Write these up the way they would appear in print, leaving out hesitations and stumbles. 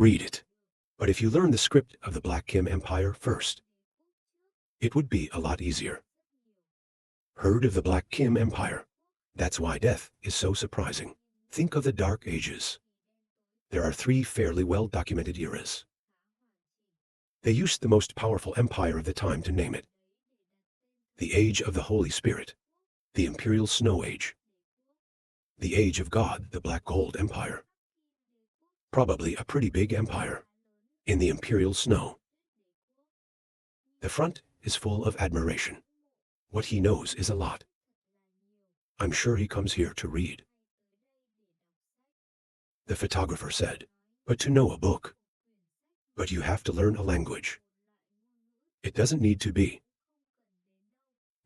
Read it. But if you learn the script of the Black Kim Empire first, it would be a lot easier. Heard of the Black Kim Empire? That's why death is so surprising. Think of the Dark Ages. There are 3 fairly well-documented eras. They used the most powerful empire of the time to name it. The Age of the Holy Spirit, the Imperial Snow Age. The Age of God, the Black Gold Empire. Probably a pretty big empire. In the Imperial Snow. The front is full of admiration. What he knows is a lot. I'm sure he comes here to read. The photographer said, but to know a book. But you have to learn a language. It doesn't need to be.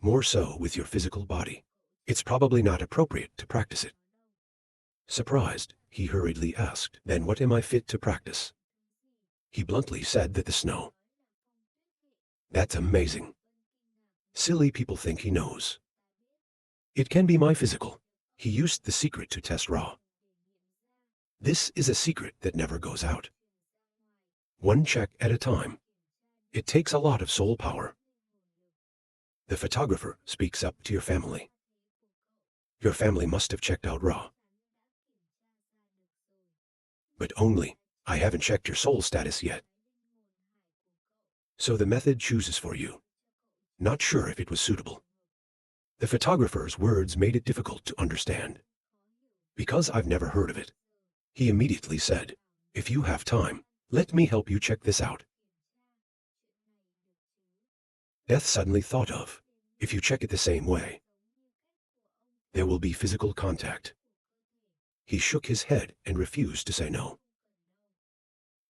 More so with your physical body. It's probably not appropriate to practice it. Surprised, he hurriedly asked, then what am I fit to practice? He bluntly said that the snow. That's amazing. Silly people think he knows. It can be my physical. He used the secret to test Ra. This is a secret that never goes out. One check at a time. It takes a lot of soul power. The photographer speaks up to your family. Your family must have checked out Ra. But only, I haven't checked your soul status yet. So the method chooses for you. Not sure if it was suitable. The photographer's words made it difficult to understand. Because I've never heard of it. He immediately said, if you have time, let me help you check this out. Death suddenly thought of, if you check it the same way, there will be physical contact. He shook his head and refused to say no.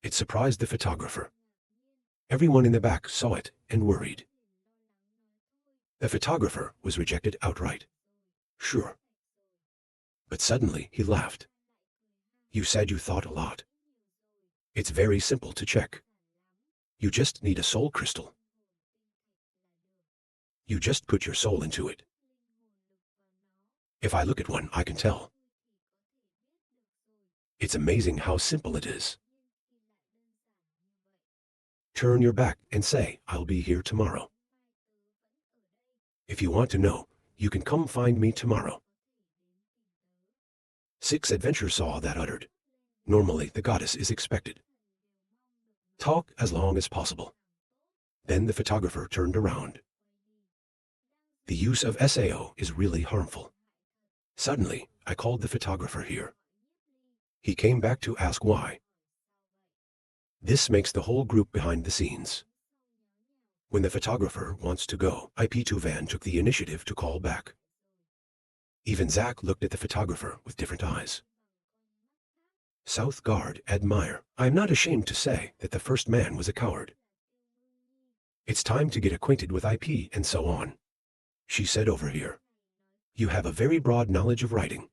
It surprised the photographer. Everyone in the back saw it and worried. The photographer was rejected outright. Sure. But suddenly he laughed. You said you thought a lot. It's very simple to check. You just need a soul crystal. You just put your soul into it. If I look at one, I can tell. It's amazing how simple it is. Turn your back and say, I'll be here tomorrow. If you want to know, you can come find me tomorrow. 6 Adventure saw that uttered. Normally, the goddess is expected. Talk as long as possible. Then the photographer turned around. The use of SAO is really harmful. Suddenly, I called the photographer here. He came back to ask why. This makes the whole group behind the scenes. When the photographer wants to go, IP2 Van took the initiative to call back. Even Zach looked at the photographer with different eyes. South Guard admire. I am not ashamed to say that the first man was a coward. It's time to get acquainted with IP and so on. She said over here. You have a very broad knowledge of writing.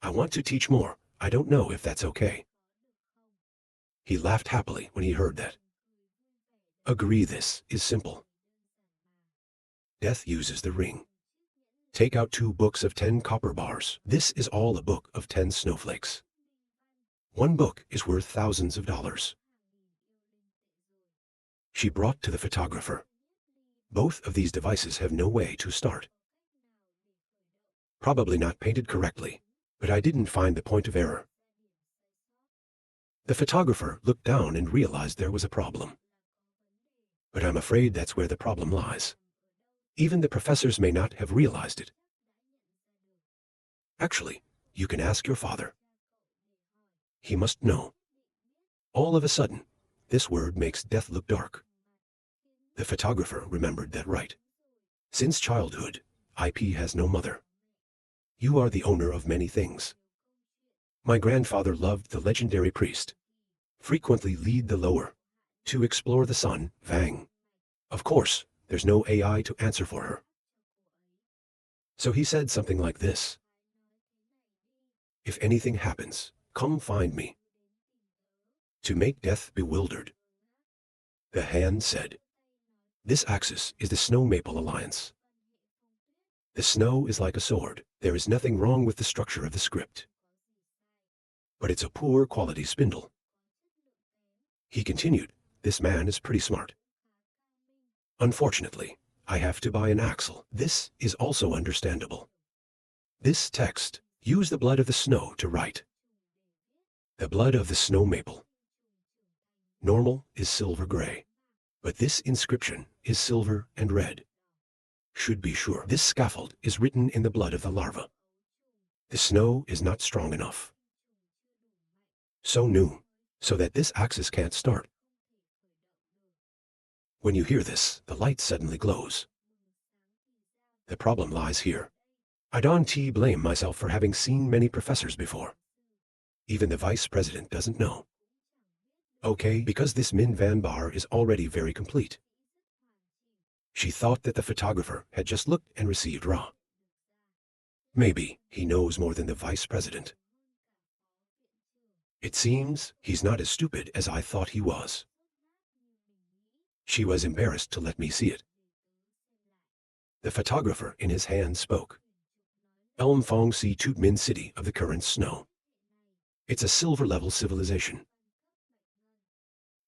I want to teach more. I don't know if that's okay. He laughed happily when he heard that. Agree, this is simple. Death uses the ring. Take out 2 books of 10 copper bars. This is all a book of 10 snowflakes. 1 book is worth thousands of dollars. She brought to the photographer. Both of these devices have no way to start. Probably not painted correctly, but I didn't find the point of error. The photographer looked down and realized there was a problem. But I'm afraid that's where the problem lies. Even the professors may not have realized it. Actually, you can ask your father. He must know. All of a sudden, this word makes death look dark. The photographer remembered that right. Since childhood, IP has no mother. You are the owner of many things. My grandfather loved the legendary priest. Frequently lead the lower. To explore the sun, Vang. Of course, there's no AI to answer for her. So he said something like this. If anything happens, come find me. To make death bewildered. The hand said. This axis is the Snow Maple Alliance. The snow is like a sword. There is nothing wrong with the structure of the script. But it's a poor quality spindle. He continued, "This man is pretty smart. Unfortunately, I have to buy an axle. This is also understandable. This text, use the blood of the snow to write. The blood of the snow maple. Normal is silver gray, but this inscription is silver and red. Should be sure. This scaffold is written in the blood of the larva. The snow is not strong enough. So new, so that this axis can't start." When you hear this, the light suddenly glows. The problem lies here. I don't blame myself for having seen many professors before. Even the vice president doesn't know. Okay, because this Min Van bar is already very complete. She thought that the photographer had just looked and received raw. Maybe he knows more than the vice president. It seems he's not as stupid as I thought he was. She was embarrassed to let me see it. The photographer in his hand spoke. Elm Fong Si Tut Min City of the current snow. It's a silver-level civilization.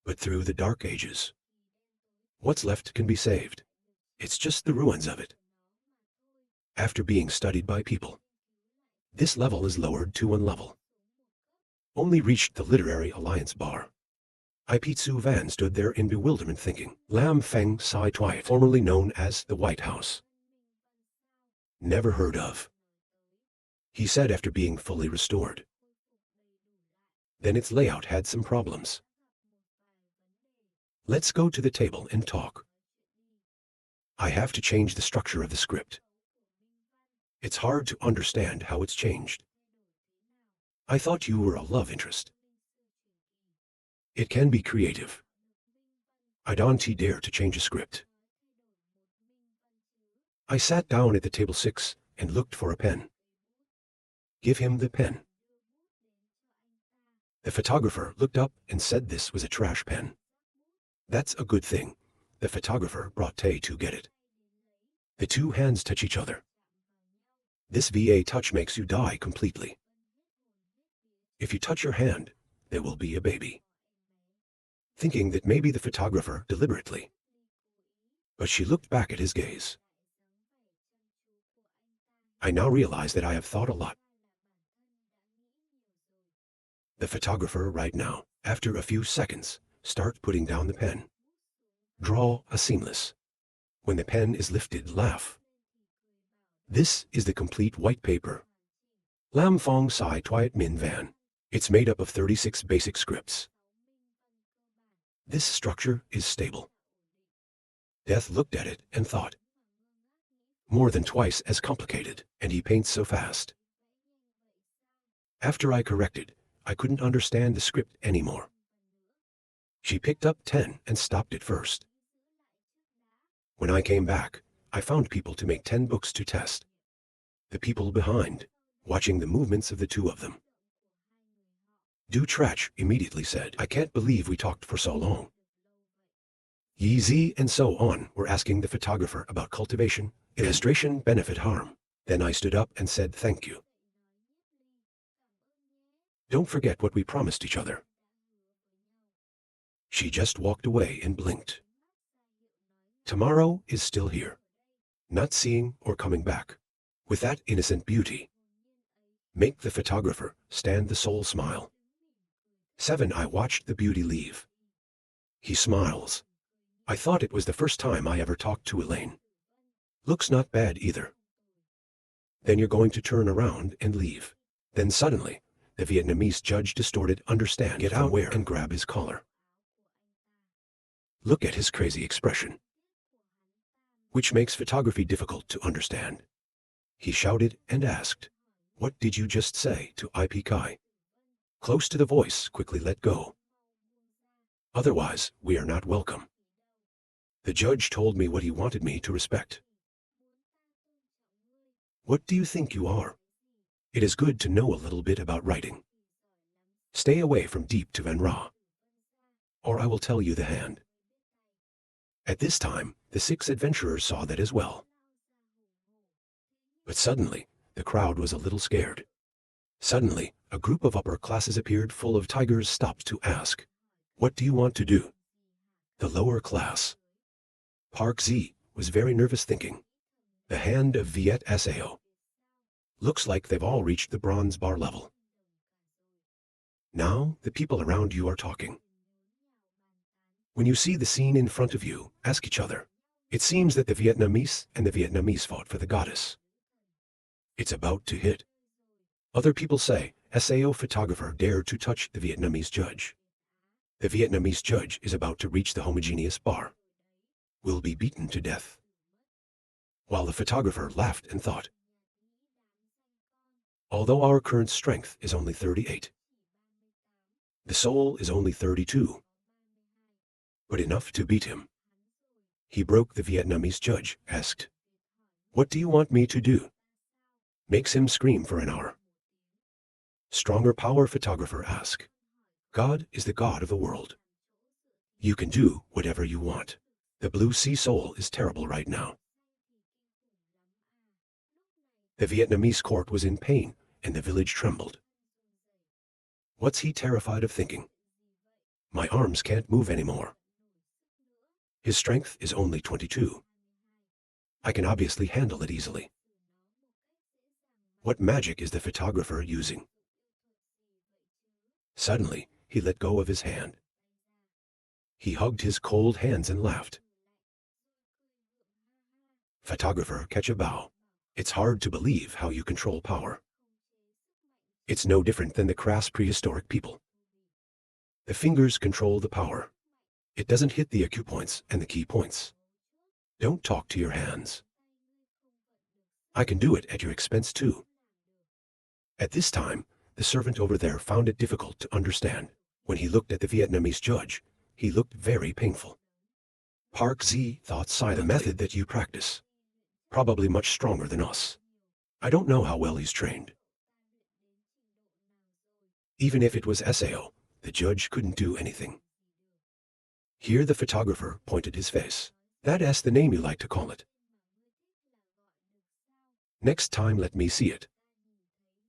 But through the dark ages, what's left can be saved. It's just the ruins of it. After being studied by people, this level is lowered to 1 level. Only reached the Literary Alliance bar. Ipitsu Van stood there in bewilderment thinking. Lam Feng Sai Twiat, formerly known as the White House. Never heard of. He said after being fully restored. Then its layout had some problems. Let's go to the table and talk. I have to change the structure of the script. It's hard to understand how it's changed. I thought you were a love interest. It can be creative. I don't dare to change a script. I sat down at the table 6 and looked for a pen. Give him the pen. The photographer looked up and said this was a trash pen. That's a good thing. The photographer brought Tay to get it. The two hands touch each other. This VA touch makes you die completely. If you touch your hand, there will be a baby. Thinking that maybe the photographer deliberately. But she looked back at his gaze. I now realize that I have thought a lot. The photographer right now, after a few seconds, start putting down the pen. Draw a seamless. When the pen is lifted, laugh. This is the complete white paper. Lam Fong Sai Twiat Min Van. It's made up of 36 basic scripts. This structure is stable. Death looked at it and thought. More than twice as complicated, and he paints so fast. After I corrected, I couldn't understand the script anymore. She picked up 10 and stopped it first. When I came back, I found people to make 10 books to test. The people behind, watching the movements of the two of them. Du Trach immediately said, I can't believe we talked for so long. Yi Zi and so on were asking the photographer about cultivation, illustration, benefit, harm. Then I stood up and said thank you. Don't forget what we promised each other. She just walked away and blinked. Tomorrow is still here. Not seeing or coming back. With that innocent beauty. Make the photographer stand the soul smile. 7. I watched the beauty leave. He smiles. I thought it was the first time I ever talked to Elaine. Looks not bad either. Then you're going to turn around and leave. Then suddenly, the Vietnamese judge distorted understand get out where and grab his collar. Look at his crazy expression. Which makes photography difficult to understand. He shouted and asked, what did you just say to IP Kai? Close to the voice, quickly let go. Otherwise, we are not welcome. The judge told me what he wanted me to respect. What do you think you are? It is good to know a little bit about writing. Stay away from deep to Van Ra. Or I will tell you the hand. At this time, the 6 adventurers saw that as well. But suddenly, the crowd was a little scared. Suddenly, a group of upper classes appeared full of tigers stopped to ask, What do you want to do? The lower class. Park Z was very nervous, thinking. The hand of Viet Sao. Looks like they've all reached the bronze bar level. Now the people around you are talking. When you see the scene in front of you, ask each other. It seems that the Vietnamese and the Vietnamese fought for the goddess. It's about to hit. Other people say, Sao photographer dared to touch the Vietnamese judge. The Vietnamese judge is about to reach the homogeneous bar. Will be beaten to death. While the photographer laughed and thought, although our current strength is only 38, the soul is only 32, but enough to beat him. He broke the Vietnamese judge, asked, what do you want me to do? Makes him scream for an hour. Stronger power photographer asked, God is the God of the world. You can do whatever you want. The blue sea soul is terrible right now. The Vietnamese court was in pain, and the village trembled. What's he terrified of thinking? My arms can't move anymore. His strength is only 22. I can obviously handle it easily. What magic is the photographer using? Suddenly, he let go of his hand. He hugged his cold hands and laughed. Photographer, catch a bow. It's hard to believe how you control power. It's no different than the crass prehistoric people. The fingers control the power. It doesn't hit the acupoints and the key points. Don't talk to your hands. I can do it at your expense too. At this time, the servant over there found it difficult to understand. When he looked at the Vietnamese judge, he looked very painful. Park Z thought silently. The method that you practice. Probably much stronger than us. I don't know how well he's trained. Even if it was Sao, the judge couldn't do anything. Here the photographer pointed his face. That's the name you like to call it. Next time let me see it.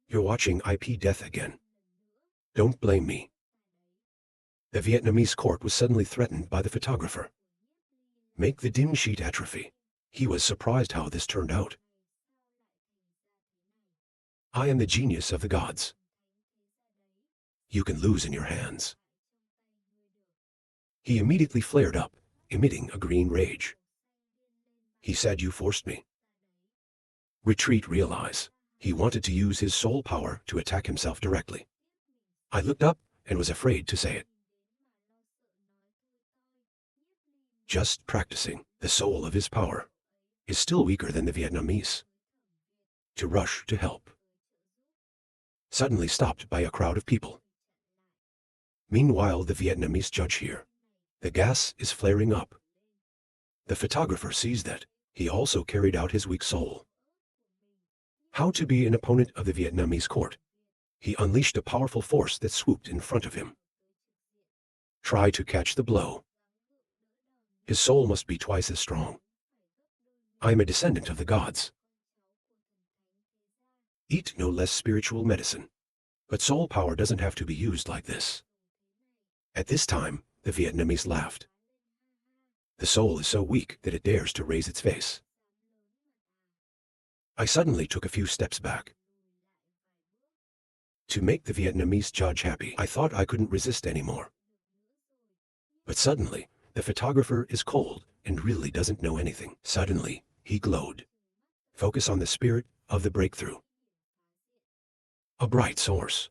You're watching IP Death again. Don't blame me. The Vietnamese court was suddenly threatened by the photographer. Make the dim sheet atrophy. He was surprised how this turned out. I am the genius of the gods. You can lose in your hands. He immediately flared up, emitting a green rage. He said, you forced me. Retreat, realize. He wanted to use his soul power to attack himself directly. I looked up and was afraid to say it. Just practicing, the soul of his power is still weaker than the Vietnamese. To rush to help. Suddenly stopped by a crowd of people. Meanwhile, the Vietnamese judge here. The gas is flaring up. The photographer sees that. He also carried out his weak soul. How to be an opponent of the Vietnamese court? He unleashed a powerful force that swooped in front of him. Try to catch the blow. His soul must be twice as strong. I am a descendant of the gods. Eat no less spiritual medicine. But soul power doesn't have to be used like this. At this time, the Vietnamese laughed. The soul is so weak that it dares to raise its face. I suddenly took a few steps back. To make the Vietnamese judge happy, I thought I couldn't resist anymore. But suddenly, the photographer is cold and really doesn't know anything. Suddenly, he glowed. Focus on the spirit of the breakthrough. A bright source.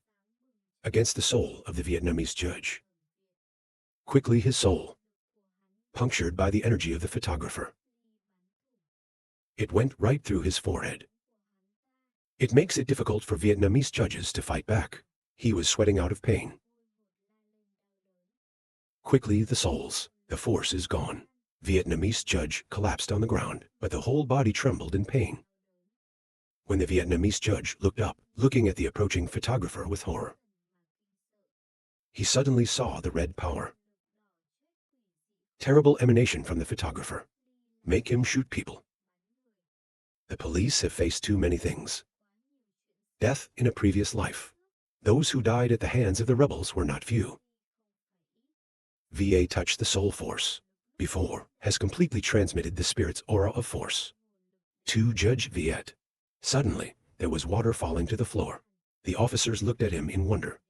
Against the soul of the Vietnamese judge. Quickly his soul. Punctured by the energy of the photographer. It went right through his forehead. It makes it difficult for Vietnamese judges to fight back. He was sweating out of pain. Quickly the souls. The force is gone. Vietnamese judge collapsed on the ground, but the whole body trembled in pain. When the Vietnamese judge looked up, looking at the approaching photographer with horror, he suddenly saw the red power. Terrible emanation from the photographer. Make him shoot people. The police have faced too many things. Death in a previous life. Those who died at the hands of the rebels were not few. VA touched the soul force. Before, has completely transmitted the spirit's aura of force. To Judge Viet. Suddenly, there was water falling to the floor. The officers looked at him in wonder.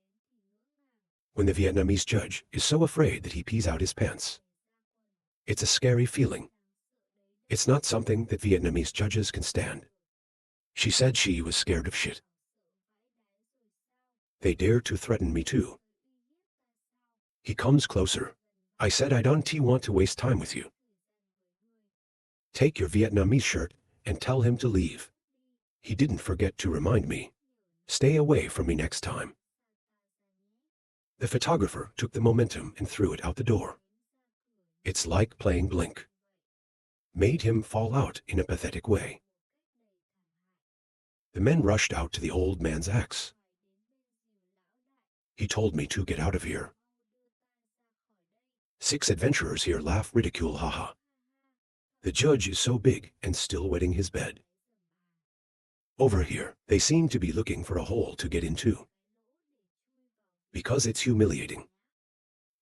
When the Vietnamese judge is so afraid that he pees out his pants. It's a scary feeling. It's not something that Vietnamese judges can stand. She said she was scared of shit. They dare to threaten me too. He comes closer. I said I don't want to waste time with you. Take your Vietnamese shirt and tell him to leave. He didn't forget to remind me. Stay away from me next time. The photographer took the momentum and threw it out the door. It's like playing Blink. Made him fall out in a pathetic way. The men rushed out to the old man's axe. He told me to get out of here. 6 adventurers here laugh, ridicule, haha. The judge is so big and still wetting his bed. Over here, they seem to be looking for a hole to get into. Because it's humiliating.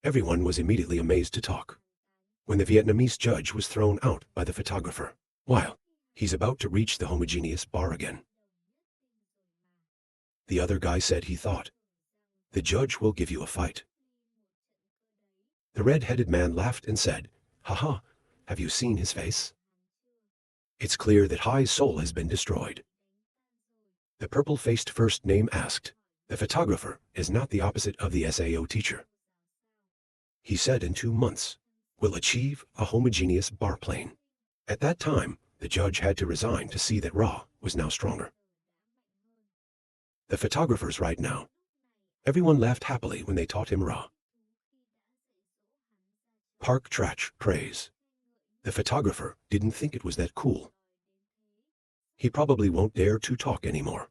Everyone was immediately amazed to talk. When the Vietnamese judge was thrown out by the photographer, while he's about to reach the homogeneous bar again. The other guy said he thought, the judge will give you a fight. The red-headed man laughed and said, haha, have you seen his face? It's clear that Hai's soul has been destroyed. The purple-faced first name asked, the photographer is not the opposite of the SAO teacher. He said in 2 months, we'll achieve a homogeneous bar plane. At that time, the judge had to resign to see that Ra was now stronger. The photographer's right now. Everyone laughed happily when they taught him Ra. Park Trach praise. The photographer didn't think it was that cool. He probably won't dare to talk anymore.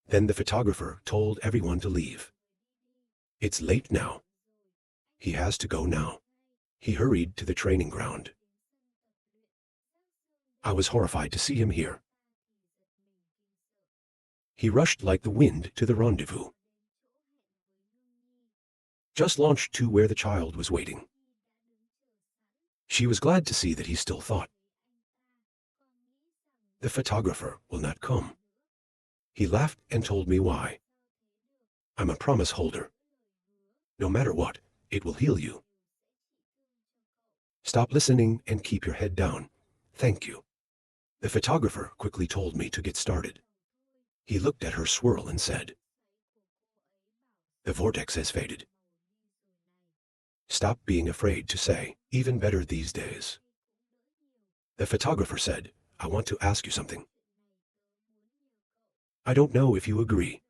Then the photographer told everyone to leave. It's late now. He has to go now. He hurried to the training ground. I was horrified to see him here. He rushed like the wind to the rendezvous. Just launched to where the child was waiting. She was glad to see that he still thought. The photographer will not come. He laughed and told me why. I'm a promise holder. No matter what, it will heal you. Stop listening and keep your head down. Thank you. The photographer quickly told me to get started. He looked at her swirl and said, the vortex has faded. Stop being afraid to say, even better these days. The photographer said, I want to ask you something. I don't know if you agree.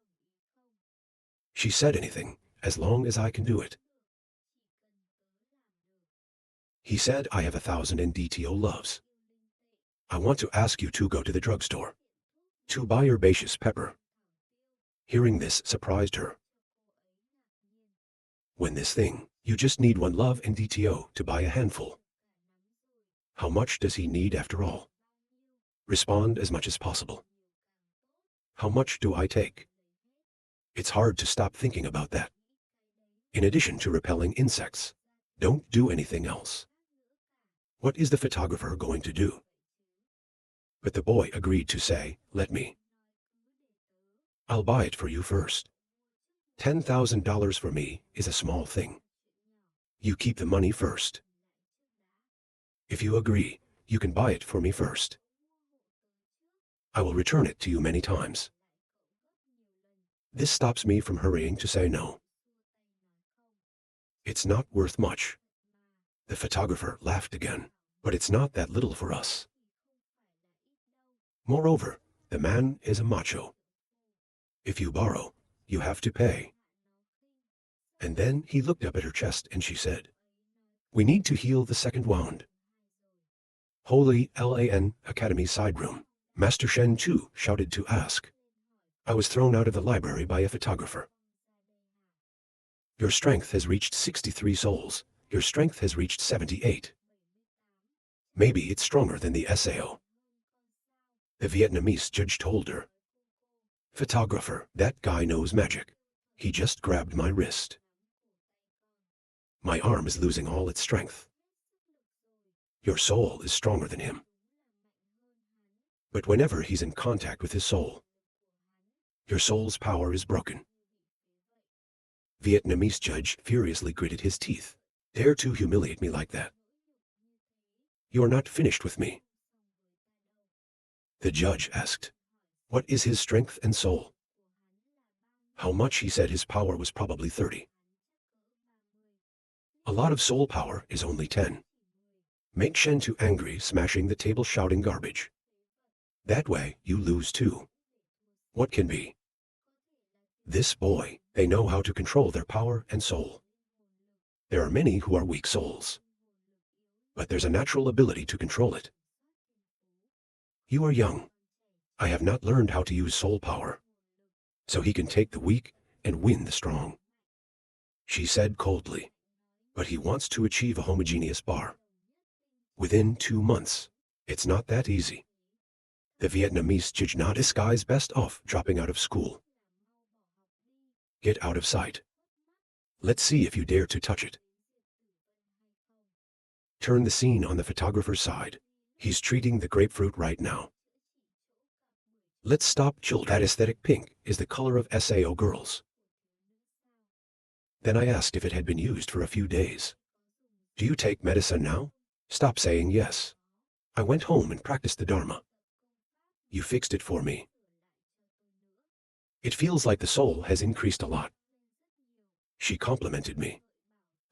She said anything, as long as I can do it. He said I have 1,000 NDTO loves. I want to ask you to go to the drugstore. To buy herbaceous pepper. Hearing this surprised her. When this thing, you just need 1 love NDTO to buy a handful. How much does he need after all? Respond as much as possible. How much do I take? It's hard to stop thinking about that. In addition to repelling insects, don't do anything else. What is the photographer going to do? But the boy agreed to say, let me. I'll buy it for you first. $10,000 for me is a small thing. You keep the money first. If you agree, you can buy it for me first. I will return it to you many times. This stops me from hurrying to say no. It's not worth much. The photographer laughed again, but it's not that little for us. Moreover, the man is a macho. If you borrow, you have to pay. And then he looked up at her chest and she said, we need to heal the second wound. Holy LAN Academy side room. Master Shen Tu shouted to ask. I was thrown out of the library by a photographer. Your strength has reached 63 souls. Your strength has reached 78. Maybe it's stronger than the SAO. The Vietnamese judge told her. Photographer, that guy knows magic. He just grabbed my wrist. My arm is losing all its strength. Your soul is stronger than him. But whenever he's in contact with his soul, your soul's power is broken. Vietnamese judge furiously gritted his teeth. Dare to humiliate me like that? You are not finished with me. The judge asked, what is his strength and soul? How much? He said his power was probably 30. A lot of soul power is only 10. Make Shen too angry, smashing the table, shouting garbage. That way, you lose too. What can be? This boy, they know how to control their power and soul. There are many who are weak souls, but there's a natural ability to control it. You are young. I have not learned how to use soul power, so he can take the weak and win the strong. She said coldly, but he wants to achieve a homogeneous bar. Within 2 months, it's not that easy. The Vietnamese judge nodded. This guy's best off dropping out of school. Get out of sight. Let's see if you dare to touch it. Turn the scene on the photographer's side. He's treating the grapefruit right now. Let's stop children. That aesthetic pink is the color of SAO girls. Then I asked if it had been used for a few days. Do you take medicine now? Stop saying yes. I went home and practiced the Dharma. You fixed it for me. It feels like the soul has increased a lot. She complimented me.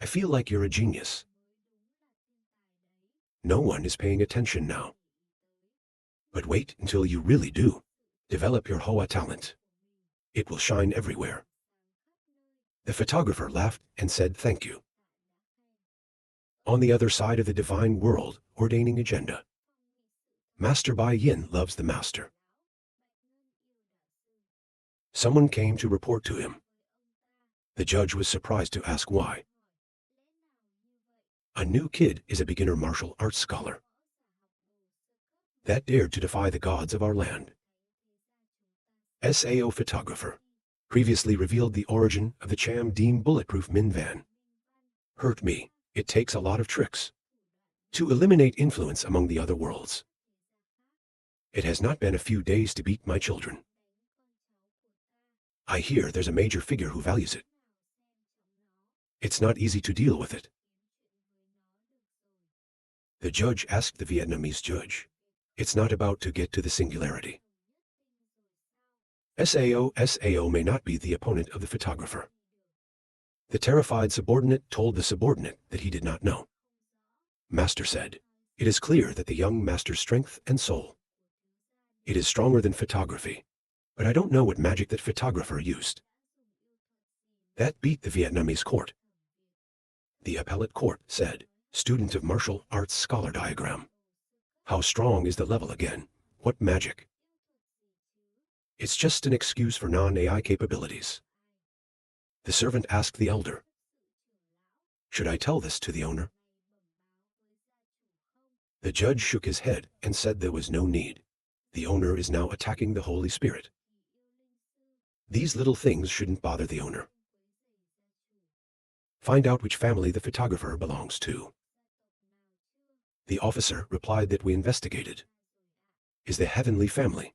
I feel like you're a genius. No one is paying attention now. But wait until you really do. Develop your Hoa talent. It will shine everywhere. The photographer laughed and said thank you. On the other side of the divine world, ordaining agenda. Master Bai Yin loves the master. Someone came to report to him. The judge was surprised to ask why. A new kid is a beginner martial arts scholar that dared to defy the gods of our land. SAO photographer previously revealed the origin of the Cham Dean bulletproof minivan. Hurt me. It takes a lot of tricks to eliminate influence among the other worlds. It has not been a few days to beat my children. I hear there's a major figure who values it. It's not easy to deal with it. The judge asked the Vietnamese judge. It's not about to get to the singularity. SAO may not be the opponent of the photographer. The terrified subordinate told the subordinate that he did not know. Master said, it is clear that the young master's strength and soul. It is stronger than photography, but I don't know what magic that photographer used. That beat the Vietnamese court. The appellate court said, student of martial arts scholar diagram. How strong is the level again? What magic? It's just an excuse for non-AI capabilities. The servant asked the elder, should I tell this to the owner? The judge shook his head and said there was no need. The owner is now attacking the Holy Spirit. These little things shouldn't bother the owner. Find out which family the photographer belongs to. The officer replied that we investigated. Is the heavenly family.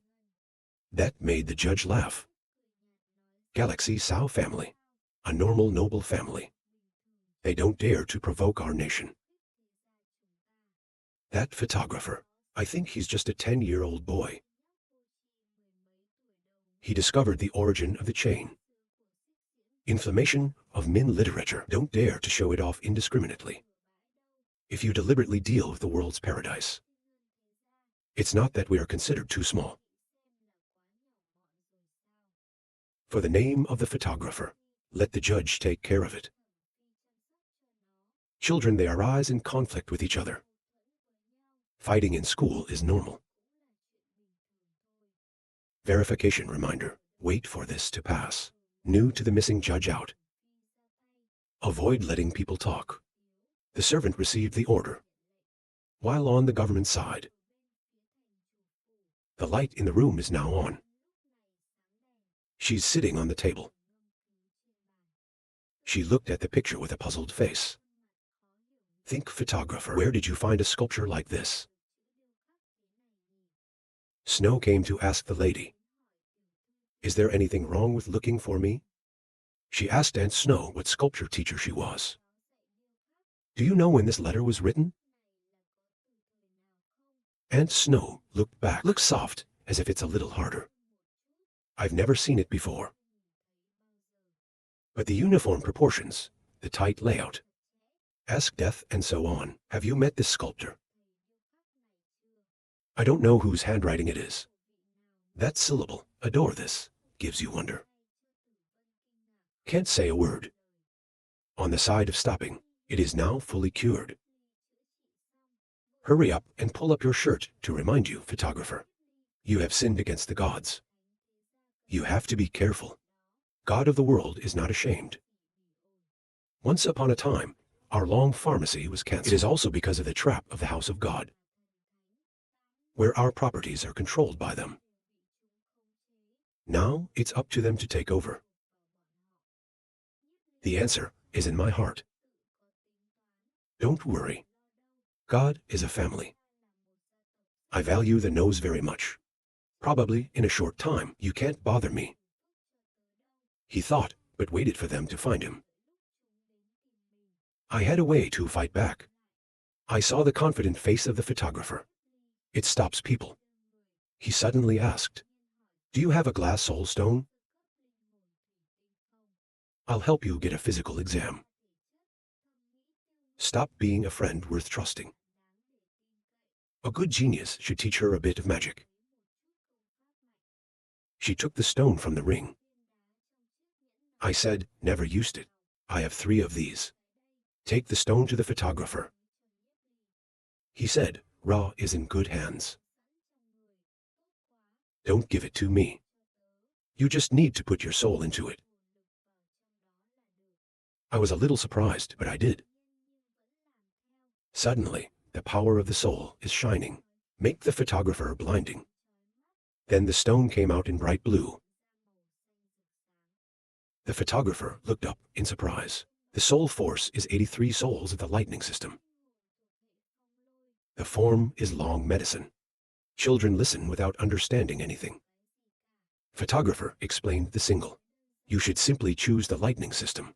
That made the judge laugh. Galaxy Sao family. A normal noble family. They don't dare to provoke our nation. That photographer, I think he's just a 10-year-old boy. He discovered the origin of the chain. Inflammation of Min literature. Don't dare to show it off indiscriminately. If you deliberately deal with the world's paradise. It's not that we are considered too small. For the name of the photographer, let the judge take care of it. Children, they arise in conflict with each other. Fighting in school is normal. Verification reminder. Wait for this to pass. New to the missing judge out. Avoid letting people talk. The servant received the order. While on the government side. The light in the room is now on. She's sitting on the table. She looked at the picture with a puzzled face. Think photographer. Where did you find a sculpture like this? Snow came to ask the lady. Is there anything wrong with looking for me? She asked Aunt Snow what sculpture teacher she was. Do you know when this letter was written? Aunt Snow looked back. Looks soft, as if it's a little harder. I've never seen it before. But the uniform proportions, the tight layout. Ask Death and so on. Have you met this sculptor? I don't know whose handwriting it is. That syllable, adore this, gives you wonder. Can't say a word. On the side of stopping, it is now fully cured. Hurry up and pull up your shirt to remind you, photographer. You have sinned against the gods. You have to be careful. God of the world is not ashamed. Once upon a time, our long pharmacy was cancelled. It is also because of the trap of the house of God, where our properties are controlled by them. Now it's up to them to take over. The answer is in my heart. Don't worry. God is a family. I value the no's very much. Probably in a short time you can't bother me. He thought, but waited for them to find him. I had a way to fight back. I saw the confident face of the photographer. It stops people. He suddenly asked, do you have a glass soul stone? I'll help you get a physical exam. Stop being a friend worth trusting. A good genius should teach her a bit of magic. She took the stone from the ring. I said, never used it. I have 3 of these. Take the stone to the photographer. He said, Ra is in good hands. Don't give it to me. You just need to put your soul into it. I was a little surprised, but I did. Suddenly, the power of the soul is shining. Make the photographer blinding. Then the stone came out in bright blue. The photographer looked up in surprise. The soul force is 83 souls of the lightning system. The form is long medicine. Children listen without understanding anything. Photographer explained the single. You should simply choose the lightning system.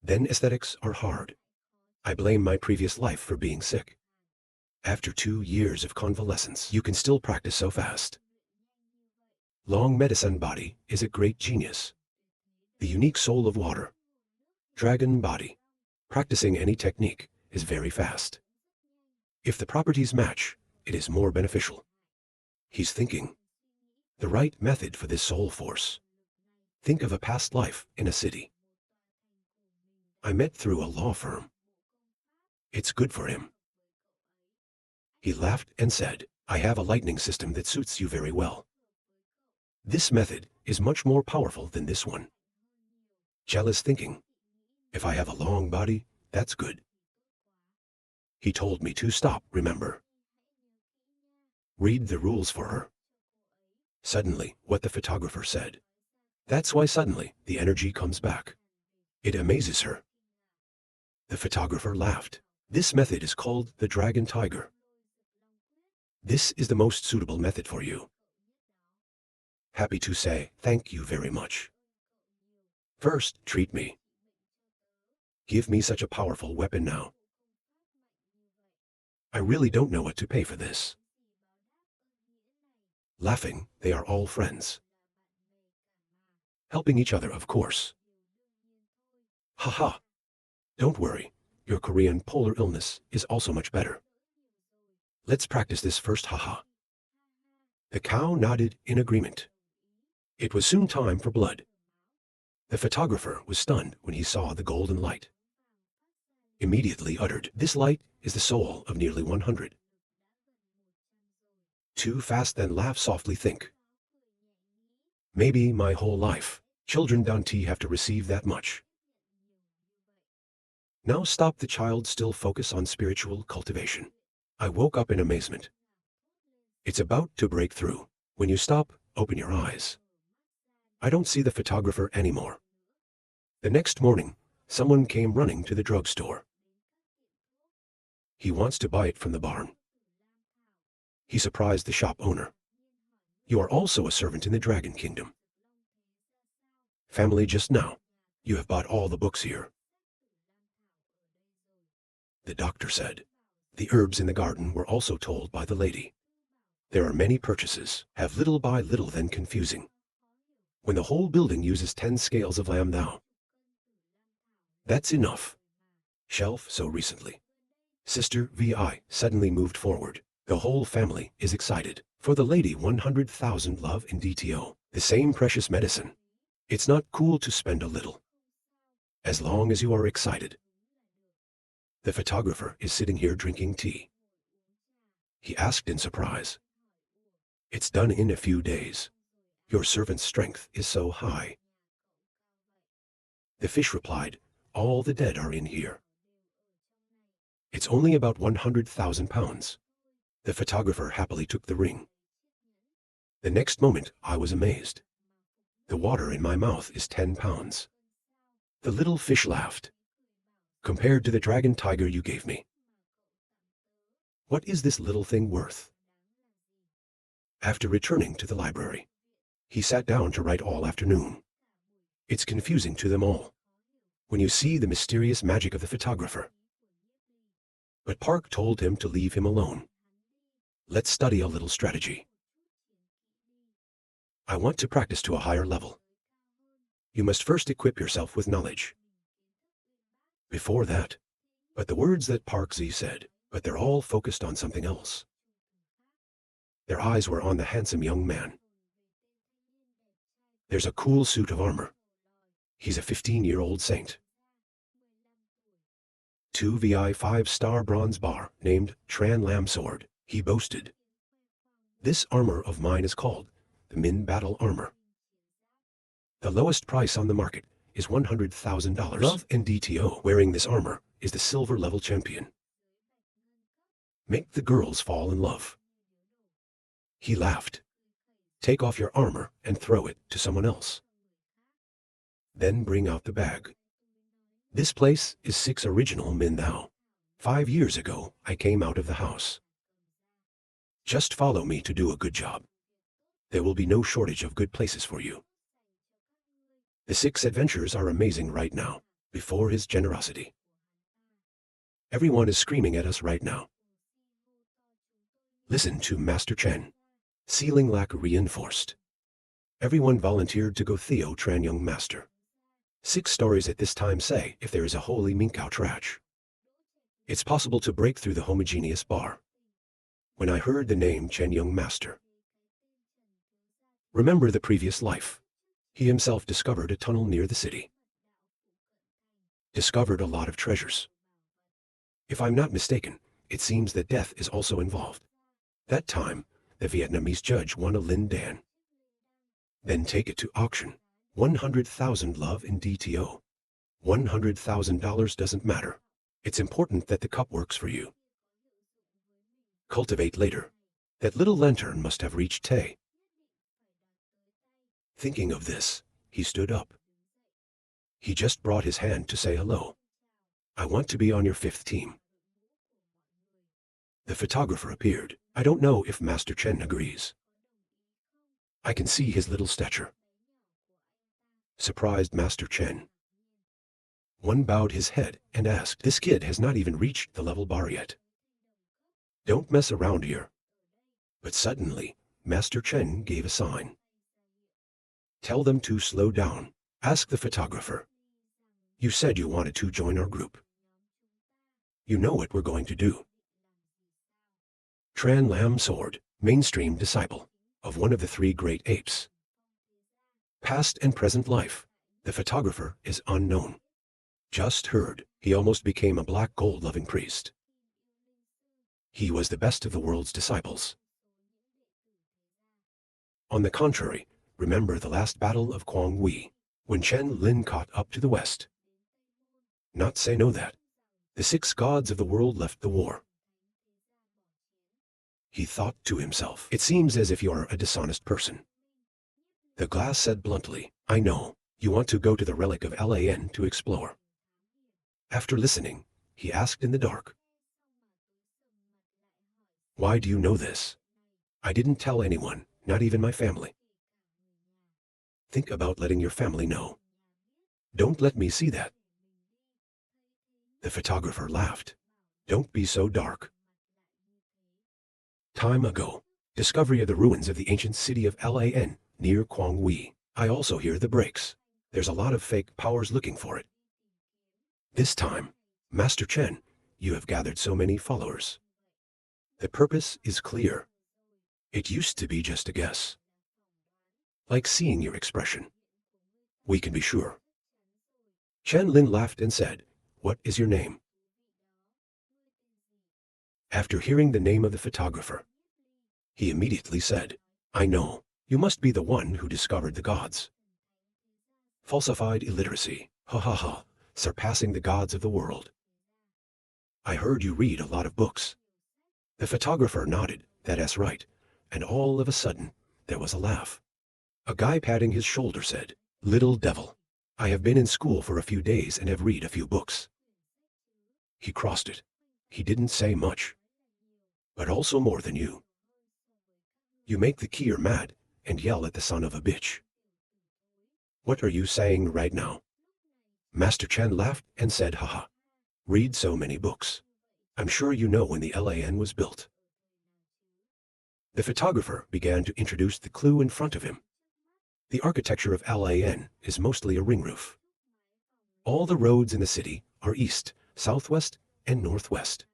Then aesthetics are hard. I blame my previous life for being sick. After 2 years of convalescence, you can still practice so fast. Long medicine body is a great genius. The unique soul of water. Dragon body. Practicing any technique is very fast. If the properties match, it is more beneficial. He's thinking. The right method for this soul force. Think of a past life in a city. I met through a law firm. It's good for him. He laughed and said, I have a lightning system that suits you very well. This method is much more powerful than this one. Jealous thinking. If I have a long body, that's good. He told me to stop, remember. Read the rules for her. Suddenly, what the photographer said. That's why suddenly the energy comes back. It amazes her. The photographer laughed. This method is called the Dragon Tiger. This is the most suitable method for you. Happy to say thank you very much. First, treat me. Give me such a powerful weapon now. I really don't know what to pay for this. Laughing, they are all friends. Helping each other, of course. Haha. Don't worry, your Korean polar illness is also much better. Let's practice this first, haha. The cow nodded in agreement. It was soon time for blood. The photographer was stunned when he saw the golden light. Immediately uttered, this light is the soul of nearly 100. Too fast, then laugh softly, think. Maybe my whole life, children don't have to receive that much. Now stop the child, still focus on spiritual cultivation. I woke up in amazement. It's about to break through. When you stop, open your eyes. I don't see the photographer anymore. The next morning, someone came running to the drugstore. He wants to buy it from the barn. He surprised the shop owner. You are also a servant in the Dragon Kingdom. Family just now. You have bought all the books here. The doctor said. The herbs in the garden were also told by the lady. There are many purchases, have little by little then confusing. When the whole building uses 10 scales of lamb thou. That's enough. Shelf so recently. Sister VI suddenly moved forward. The whole family is excited. For the lady 100,000 love in DTO. The same precious medicine. It's not cool to spend a little. As long as you are excited. The photographer is sitting here drinking tea. He asked in surprise. It's done in a few days. Your servant's strength is so high. The fish replied, all the dead are in here. It's only about 100,000 pounds. The photographer happily took the ring. The next moment I was amazed. The water in my mouth is 10 pounds. The little fish laughed. Compared to the dragon tiger you gave me. What is this little thing worth? After returning to the library, he sat down to write all afternoon. It's confusing to them all. When you see the mysterious magic of the photographer. But Park told him to leave him alone. Let's study a little strategy. I want to practice to a higher level. You must first equip yourself with knowledge. Before that, but the words that Park Z said, but they're all focused on something else. Their eyes were on the handsome young man. There's a cool suit of armor. He's a 15-year-old saint. 2 VI 5-star bronze bar named Tran Lam Sword, he boasted. This armor of mine is called the Min Battle Armor. The lowest price on the market is $100,000. Love and DTO wearing this armor is the silver level champion. Make the girls fall in love. He laughed. Take off your armor and throw it to someone else. Then bring out the bag. This place is 6 original Min Thou. 5 years ago, I came out of the house. Just follow me to do a good job. There will be no shortage of good places for you. The 6 adventures are amazing right now, before his generosity. Everyone is screaming at us right now. Listen to Master Chen. Ceiling lack reinforced. Everyone volunteered to go Theo Tran Young Master. 6 stories at this time say if there is a holy Minkao Trach. It's possible to break through the homogeneous bar. When I heard the name Chen Young Master. Remember the previous life. He himself discovered a tunnel near the city. Discovered a lot of treasures. If I'm not mistaken, it seems that death is also involved. That time, the Vietnamese judge won a Lin Dan. Then take it to auction. 100,000 love in DTO. $100,000 doesn't matter. It's important that the cup works for you. Cultivate later. That little lantern must have reached Tay. Thinking of this, he stood up. He just brought his hand to say hello. I want to be on your 5th team. The photographer appeared. I don't know if Master Chen agrees. I can see his little stature. Surprised Master Chen. One bowed his head and asked, this kid has not even reached the level bar yet. Don't mess around here. But suddenly, Master Chen gave a sign. Tell them to slow down. Ask the photographer. You said you wanted to join our group. You know what we're going to do. Tran Lam Sword, mainstream disciple of one of the 3 great apes. Past and present life, the photographer is unknown. Just heard, he almost became a black gold-loving priest. He was the best of the world's disciples. On the contrary, remember the last battle of Quang Hui, when Chen Lin caught up to the west. Not say no that. The 6 gods of the world left the war. He thought to himself, it seems as if you are a dishonest person. The glass said bluntly, I know, you want to go to the relic of Lan to explore. After listening, he asked in the dark. Why do you know this? I didn't tell anyone, not even my family. Think about letting your family know. Don't let me see that. The photographer laughed. Don't be so dark. Time ago, discovery of the ruins of the ancient city of Lan, near Kwangwi. I also hear the breaks. There's a lot of fake powers looking for it. This time, Master Chen, you have gathered so many followers. The purpose is clear. It used to be just a guess. Like seeing your expression. We can be sure. Chen Lin laughed and said, "What is your name?" After hearing the name of the photographer, he immediately said, "I know, you must be the one who discovered the gods. Falsified illiteracy, ha ha ha, surpassing the gods of the world. I heard you read a lot of books." The photographer nodded, "That's right," and all of a sudden, there was a laugh. A guy patting his shoulder said, "Little devil, I have been in school for a few days and have read a few books." He crossed it. He didn't say much. "But also more than you. You make the Kier mad and yell at the son of a bitch." "What are you saying right now?" Master Chen laughed and said, "Haha, read so many books. I'm sure you know when the Lan was built." The photographer began to introduce the clue in front of him. The architecture of Lan is mostly a ring roof. All the roads in the city are east, southwest, and northwest.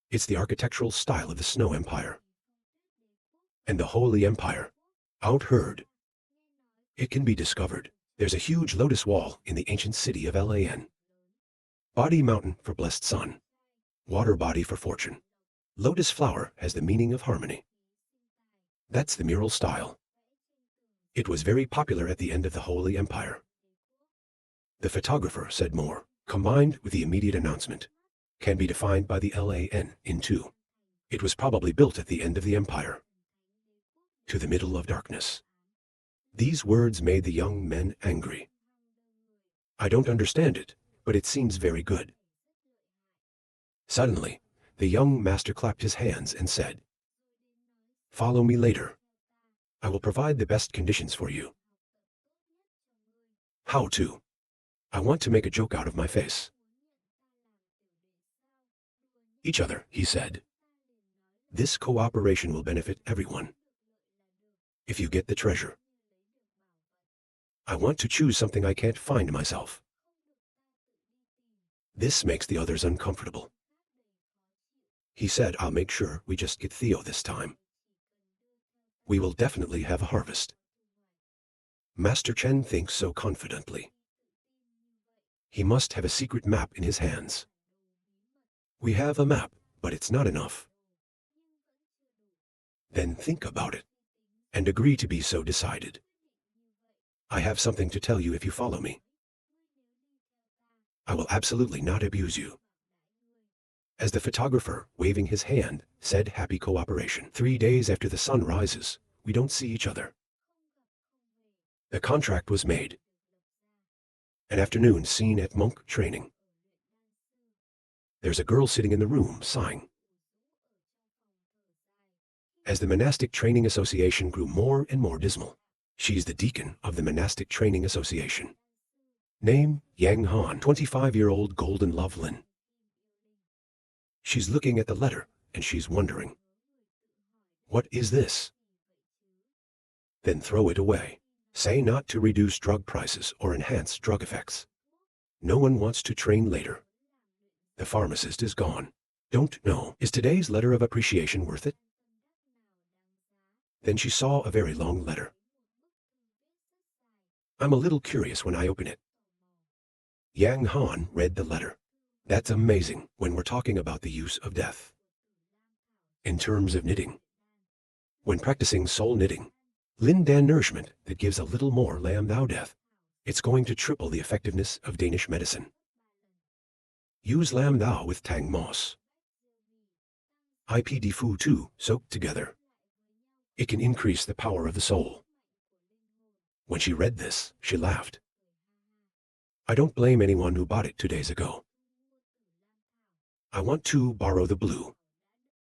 It's the architectural style of the Snow Empire. And the Holy Empire, outheard. It can be discovered. There's a huge lotus wall in the ancient city of Lan. Body mountain for blessed sun. Water body for fortune. Lotus flower has the meaning of harmony. That's the mural style. It was very popular at the end of the Holy Empire. The photographer said more, combined with the immediate announcement, can be defined by the Lan in two. It was probably built at the end of the empire. To the middle of darkness. These words made the young men angry. I don't understand it, but it seems very good. Suddenly, the young master clapped his hands and said, "Follow me later. I will provide the best conditions for you." "How to?" "I want to make a joke out of my face." "Each other," he said. "This cooperation will benefit everyone. If you get the treasure. I want to choose something I can't find myself. This makes the others uncomfortable." He said, "I'll make sure we just get Theo this time. We will definitely have a harvest." Master Chen thinks so confidently. He must have a secret map in his hands. We have a map, but it's not enough. Then think about it, and agree to be so decided. I have something to tell you if you follow me. I will absolutely not abuse you. As the photographer, waving his hand, said happy cooperation. 3 days after the sun rises, we don't see each other. The contract was made. An afternoon scene at monk training. There's a girl sitting in the room, sighing. As the Monastic Training Association grew more and more dismal, she's the deacon of the Monastic Training Association. Name, Yang Han, 25-year-old Golden Lovelin. She's looking at the letter, and she's wondering. What is this? Then throw it away. Say not to reduce drug prices or enhance drug effects. No one wants to train later. The pharmacist is gone. Don't know. Is today's letter of appreciation worth it? Then she saw a very long letter. I'm a little curious when I open it. Yang Han read the letter. That's amazing when we're talking about the use of death. In terms of knitting. When practicing soul knitting, Lin Dan nourishment that gives a little more Lam Thou death. It's going to triple the effectiveness of Danish medicine. Use Lam Thou with Tang Moss. IP Fu 2 soaked together. It can increase the power of the soul. When she read this, she laughed. I don't blame anyone who bought it 2 days ago. I want to borrow the blue.